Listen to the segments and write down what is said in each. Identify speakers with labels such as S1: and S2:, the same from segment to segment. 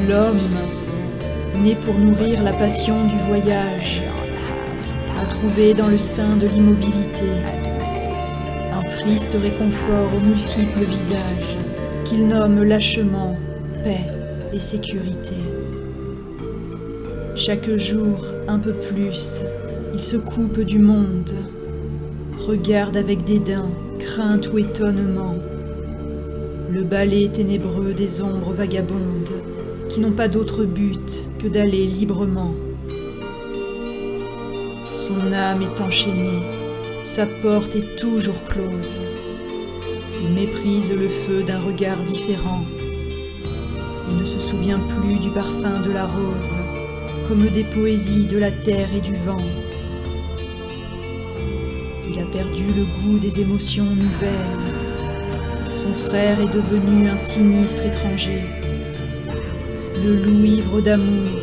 S1: L'homme, né pour nourrir la passion du voyage, a trouvé dans le sein de l'immobilité un triste réconfort aux multiples visages qu'il nomme lâchement paix et sécurité. Chaque jour, un peu plus, il se coupe du monde, regarde avec dédain, crainte ou étonnement le balai ténébreux des ombres vagabondes qui n'ont pas d'autre but que d'aller librement. Son âme est enchaînée, sa porte est toujours close. Il méprise le feu d'un regard différent et ne se souvient plus du parfum de la rose, comme des poésies de la terre et du vent. Il a perdu le goût des émotions nouvelles. Son frère est devenu un sinistre étranger. Le loup ivre d'amour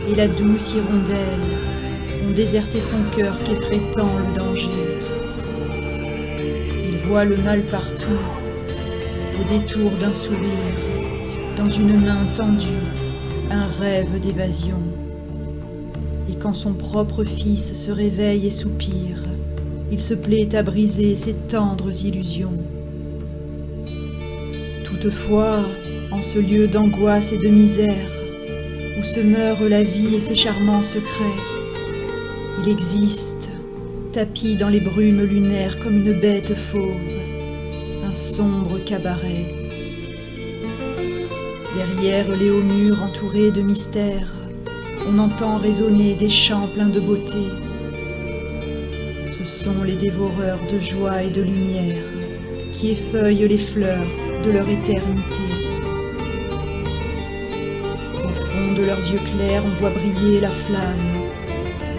S1: et la douce hirondelle ont déserté son cœur qu'effraie tant le danger. Il voit le mal partout, au détour d'un sourire, dans une main tendue, un rêve d'évasion. Et quand son propre fils se réveille et soupire, il se plaît à briser ses tendres illusions. Toutefois, en ce lieu d'angoisse et de misère, où se meurt la vie et ses charmants secrets, il existe, tapi dans les brumes lunaires comme une bête fauve, un sombre cabaret. Derrière les hauts murs entourés de mystères, on entend résonner des chants pleins de beauté. Ce sont les dévoreurs de joie et de lumière qui effeuillent les fleurs de leur éternité. Au fond de leurs yeux clairs, on voit briller la flamme,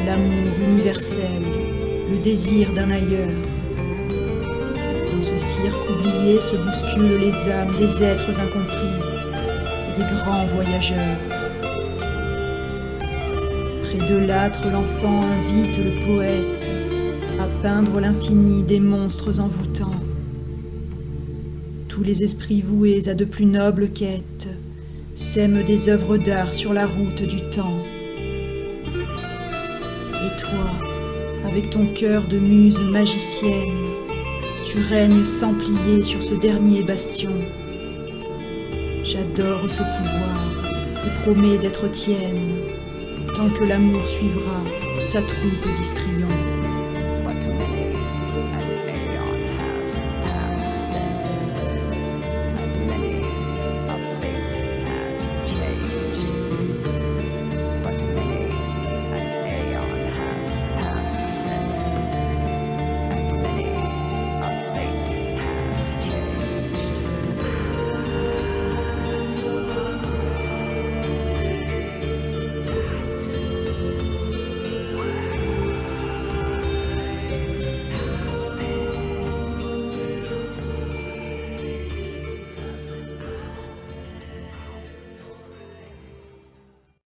S1: l'amour universel, le désir d'un ailleurs. Dans ce cirque oublié se bousculent les âmes des êtres incompris et des grands voyageurs. Près de l'âtre, l'enfant invite le poète à peindre l'infini des monstres envoûtants. Tous les esprits voués à de plus nobles quêtes sèment des œuvres d'art sur la route du temps. Et toi, avec ton cœur de muse magicienne, tu règnes sans plier sur ce dernier bastion. J'adore ce pouvoir et promets d'être tienne, tant que l'amour suivra sa troupe d'histrions.